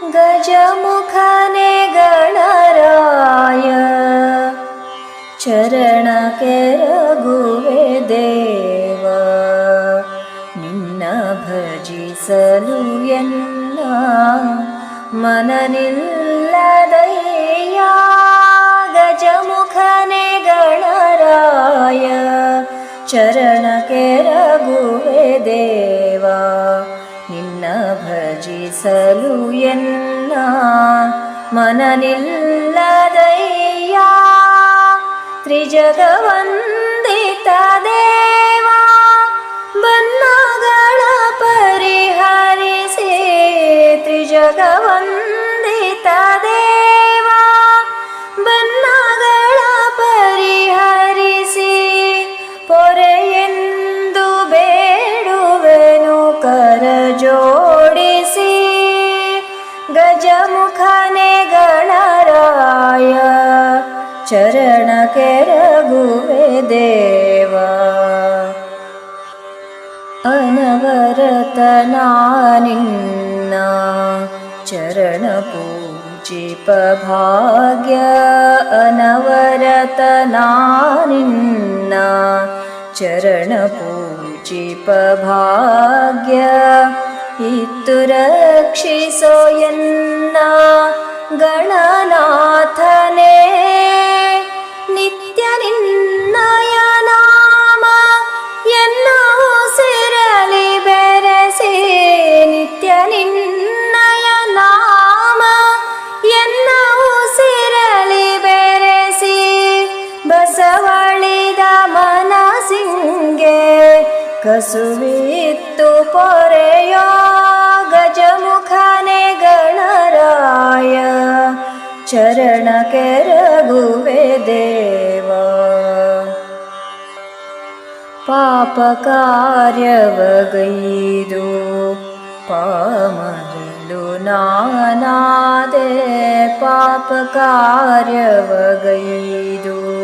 ಗಜಮುಖನೆ ಗಣರಾಯ ಚರಣ ಕೆರಗುವೆ ದೇವ ನಿನ್ನ ಭಜಿಸಲು ಎನ್ನ ಮನ ನಿಲ್ಲದಯ್ಯ. ಗಜಮುಖನೆ ಗಣರಾಯ ಚರಣ ಕೆರಗುವೆ ದೇವ ನಿನ್ನ ಭಜಿಸಲು ಎನ್ನ ಮನ ನಿಲ್ಲದಯ್ಯ. ತ್ರಿಜಗವಂದಿತ ದೇವ ಬನ್ನಗಳ ಪರಿಹರಿಸಿ. ತ್ರಿಜಗವಂದಿತ ದೇವ ಬನ್ನಗಳ ಪರಿಹರಿಸಿ. ಪೊರೆಯೆಂದು ಬೇಡುವೆನು ಕರ ಜೋಡಿಸಿ. ಗಜಮುಖನೆ ಗಣರಾಯ ಚರಣ ಕೆರಗುವೆ ದೇವ. ಅನವರತ ನಿನ್ನ ಚರಣ ಪೂಜಿಪ ಭಾಗ್ಯ. ಅನವರತ ನಿನ್ನ ಚರಣ ಪೂಜಿಪ ಭಾಗ್ಯ. ಇತ್ತು ರಕ್ಷಿಸೋ ಎನ್ನ ಗಣನಾಥನೇ. ನಿತ್ಯ ನಿನ್ನಯ ನಾಮ ಎನ್ನ ಉಸಿರಲಿ ಬೆರೆಸಿ. ನಿತ್ಯ ನಿನ್ನಯ ನಾಮ ಎನ್ನ ಉಸಿರಲಿ ಬೆರೆಸಿ. ಬಸವಳಿದ ಮನಸಿಂಗೆ ಕಸುವಿತ್ತು ಪೊರೆಯೋ. ಗಜಮುಖನೆ ಗಣರಾಯ ಚರಣ ಕೆರಗುವೆ ದೇವ. ಪಾಪ ಕಾರ್ಯವಗೈದು ಪಾಮರಳು ನಾನಾದೆ. ಪಾಪ ಕಾರ್ಯವಗೈದು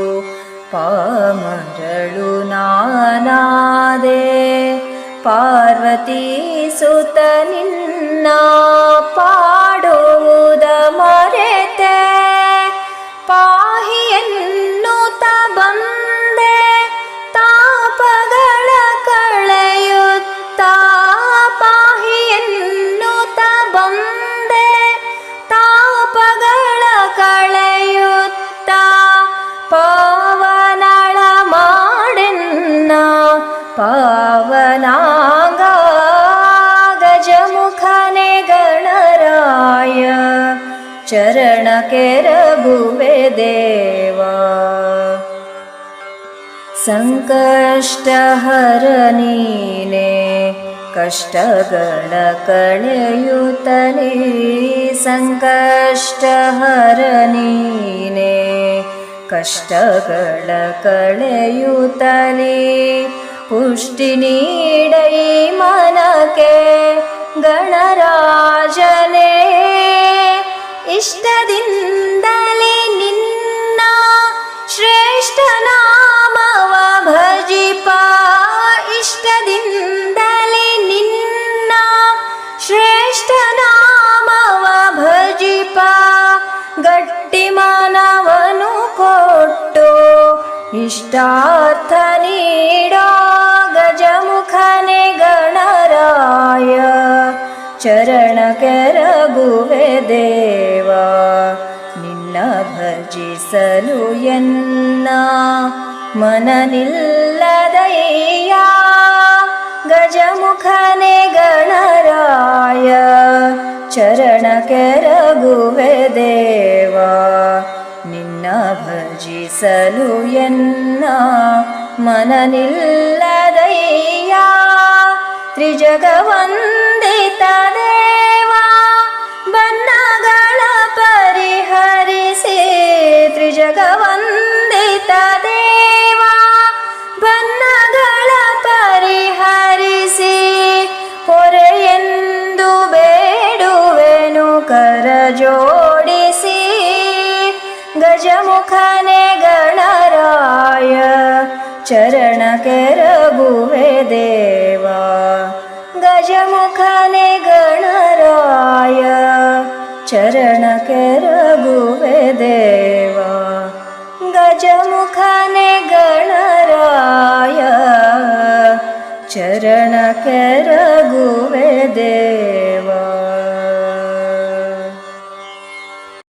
ಪಾಮರಳು ನಾನಾದೆ. ಪಾರ್ವತಿ ಸುತ ನಿನ್ನ ಪಾಡುವುದ ಮರೆತೆ. ಪಾಹಿ ಎನ್ನುತ್ತ ಬಂದೆ ತಾಪಗಳ ಕಳೆಯುತ್ತ. ಪಾಹಿ ಎನ್ನುತ್ತ ಬಂದೆ ತಾಪಗಳ ಕಳೆಯುತ್ತ. ಪಾವನಳ ಮಾಡೆನ್ನ ಪಾವನಾಂಗ. ಗಜಮುಖನೆ ಗಣರಾಯ ಚರಣ ಕೆರಗುವೆ ದೇವ. ಸಂಕಷ್ಟಹರ ನೀನೆ ಕಷ್ಟಗಳ ಕಳೆಯುತ್ತಲೇ. ಸಂಕಷ್ಟಹರ ನೀನೆ ಕಷ್ಟಗಳ ಕಳೆಯುತ್ತಲೇ. ಪುಷ್ಟಿ ನೀಡೈ ಮನಕ್ಕೆ ಗಣರಾಜನೇ. ಇಷ್ಟದಿಂದಲೇ ನಿನ್ನ ಶ್ರೇಷ್ಠ ನಾಮವ ಭಜಿಪ. ಇಷ್ಟದಿಂದಲೇ ನಿನ್ನ ಶ್ರೇಷ್ಠ ನಾಮವ ಭಜಿಪ. ಗಟ್ಟಿ ಮನವನು ಕೊಟ್ಟು ಇಷ್ಟಾರ್ಥ ನೀಡೋ. ಗಜಮುಖನೆ ಗಣರಾಯ ಚರಣ ಕೆರಗುವೆ ದೇವ ನಿನ್ನ ಭಜಿಸಲು ಎನ್ನ ಮನ ನಿಲ್ಲದಯ್ಯ. ಗಜಮುಖನೆ ಗಣರಾಯ ಚರಣ ಕೆರಗುವೆ ದೇವ ನಿನ್ನ ಭಜಿಸಲು ಎನ್ನ ಮನ ನಿಲ್ಲದಯ್ಯ. ತ್ರಿಜಗವಂದಿತ ದೇವ ಬನ್ನಗಳ ಪರಿಹರಿಸಿ. ತ್ರಿಜಗವಂದಿತ ದೇವ ಬನ್ನಗಳ ಪರಿಹರಿಸಿ. ಪೊರೆಯೆಂದು ಬೇಡುವೆನು ಕರ ಜೋಡಿಸಿ. ಗಜಮುಖನೆ ಗಣರಾಯ ಚರಣ ಕೆರಗುವೆ ದೇವ. ಗಜಮುಖನೆ ಗಣರಾಯ ಕೆರಗುವೆ ದೇವ ಗಜಮುಖನೆ ಗಣರಾಯ ಚರಣ ಕೆರಗುವೆ ದೇವ.